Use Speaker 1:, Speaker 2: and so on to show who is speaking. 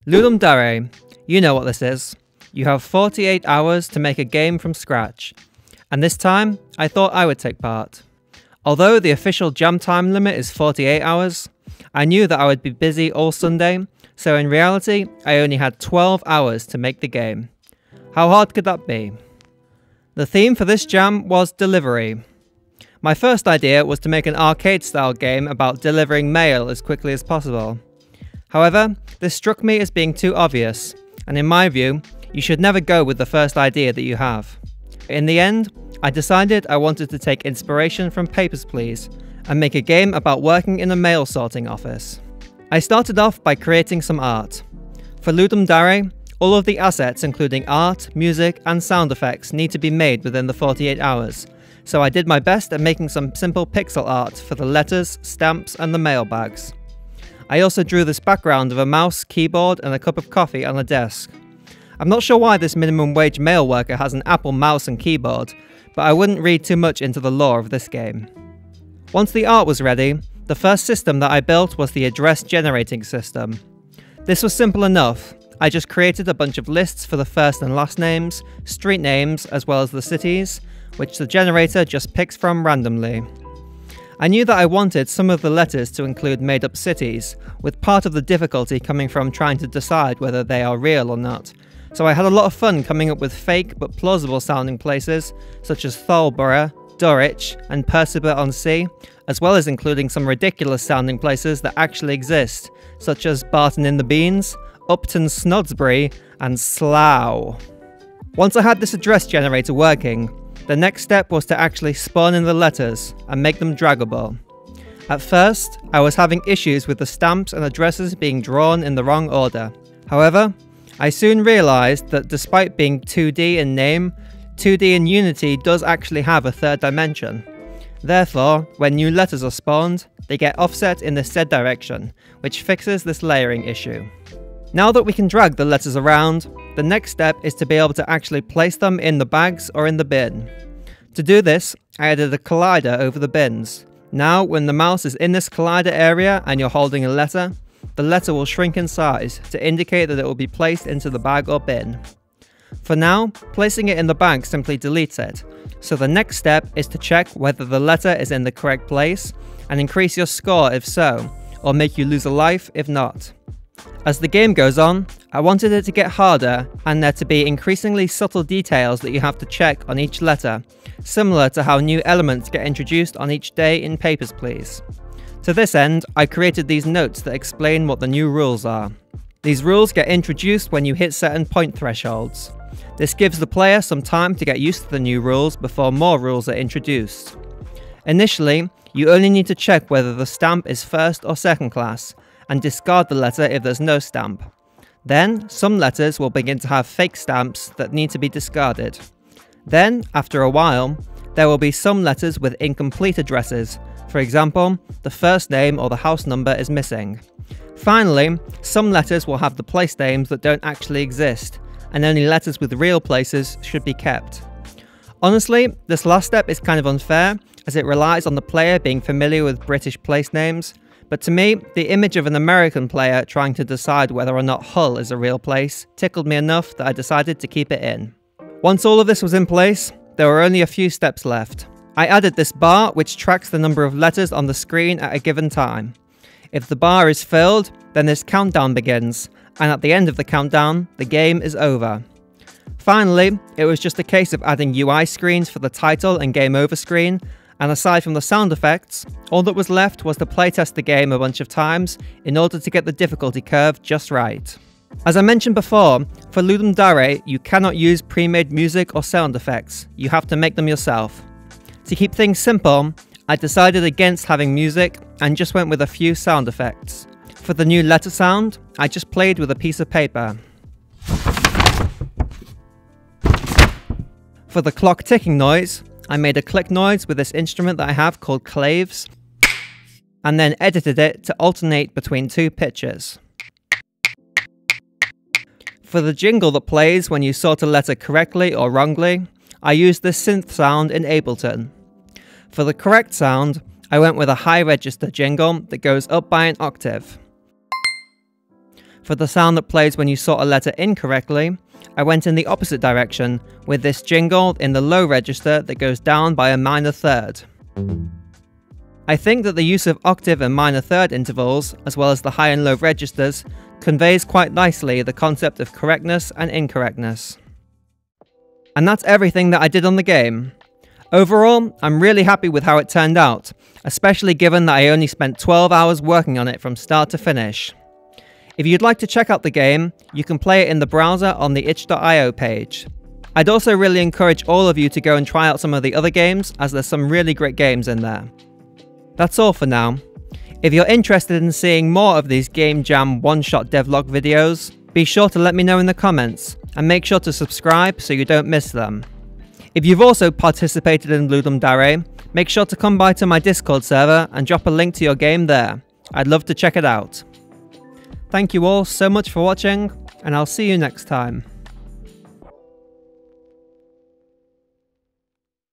Speaker 1: Ludum Dare, you know what this is. You have 48 hours to make a game from scratch. And this time, I thought I would take part. Although the official jam time limit is 48 hours, I knew that I would be busy all Sunday, so in reality, I only had 12 hours to make the game. How hard could that be? The theme for this jam was delivery. My first idea was to make an arcade-style game about delivering mail as quickly as possible. However, this struck me as being too obvious, and in my view, you should never go with the first idea that you have. In the end, I decided I wanted to take inspiration from Papers, Please, and make a game about working in a mail sorting office. I started off by creating some art. For Ludum Dare, all of the assets including art, music, and sound effects need to be made within the 48 hours, so I did my best at making some simple pixel art for the letters, stamps, and the mail bags. I also drew this background of a mouse, keyboard, and a cup of coffee on a desk. I'm not sure why this minimum wage mail worker has an Apple mouse and keyboard, but I wouldn't read too much into the lore of this game. Once the art was ready, the first system that I built was the address generating system. This was simple enough. I just created a bunch of lists for the first and last names, street names, as well as the cities, which the generator just picks from randomly. I knew that I wanted some of the letters to include made-up cities, with part of the difficulty coming from trying to decide whether they are real or not, so I had a lot of fun coming up with fake but plausible sounding places, such as Thalborough, Dulwich, and Percival-on-Sea, as well as including some ridiculous sounding places that actually exist, such as Barton in the Beans, Upton Snodsbury, and Slough. Once I had this address generator working, the next step was to actually spawn in the letters and make them draggable. At first, I was having issues with the stamps and addresses being drawn in the wrong order. However, I soon realised that despite being 2D in name, 2D in Unity does actually have a third dimension. Therefore, when new letters are spawned, they get offset in the said direction, which fixes this layering issue. Now that we can drag the letters around, the next step is to be able to actually place them in the bags or in the bin. To do this, I added a collider over the bins. Now, when the mouse is in this collider area and you're holding a letter, the letter will shrink in size to indicate that it will be placed into the bag or bin. For now, placing it in the bag simply deletes it, so the next step is to check whether the letter is in the correct place and increase your score if so, or make you lose a life if not. As the game goes on, I wanted it to get harder and there to be increasingly subtle details that you have to check on each letter, similar to how new elements get introduced on each day in Papers, Please. To this end, I created these notes that explain what the new rules are. These rules get introduced when you hit certain point thresholds. This gives the player some time to get used to the new rules before more rules are introduced. Initially, you only need to check whether the stamp is first or second class, and discard the letter if there's no stamp. Then, some letters will begin to have fake stamps that need to be discarded. Then, after a while, there will be some letters with incomplete addresses. For example, the first name or the house number is missing. Finally, some letters will have the place names that don't actually exist, and only letters with real places should be kept. Honestly, this last step is kind of unfair, as it relies on the player being familiar with British place names, but to me, the image of an American player trying to decide whether or not Hull is a real place tickled me enough that I decided to keep it in. Once all of this was in place, there were only a few steps left. I added this bar which tracks the number of letters on the screen at a given time. If the bar is filled, then this countdown begins, and at the end of the countdown, the game is over. Finally, it was just a case of adding UI screens for the title and game over screen, and aside from the sound effects, all that was left was to playtest the game a bunch of times in order to get the difficulty curve just right. As I mentioned before, for Ludum Dare, you cannot use pre-made music or sound effects, you have to make them yourself. To keep things simple, I decided against having music and just went with a few sound effects. For the new letter sound, I just played with a piece of paper. For the clock ticking noise, I made a click noise with this instrument that I have called claves, and then edited it to alternate between two pitches. For the jingle that plays when you sort a letter correctly or wrongly, I used this synth sound in Ableton. For the correct sound, I went with a high register jingle that goes up by an octave. For the sound that plays when you sort a letter incorrectly, I went in the opposite direction with this jingle in the low register that goes down by a minor third. I think that the use of octave and minor third intervals, as well as the high and low registers, conveys quite nicely the concept of correctness and incorrectness. And that's everything that I did on the game. Overall, I'm really happy with how it turned out, especially given that I only spent 12 hours working on it from start to finish. If you'd like to check out the game, you can play it in the browser on the itch.io page. I'd also really encourage all of you to go and try out some of the other games, as there's some really great games in there. That's all for now. If you're interested in seeing more of these Game Jam one-shot devlog videos, be sure to let me know in the comments, and make sure to subscribe so you don't miss them. If you've also participated in Ludum Dare, make sure to come by to my Discord server and drop a link to your game there. I'd love to check it out. Thank you all so much for watching, and I'll see you next time.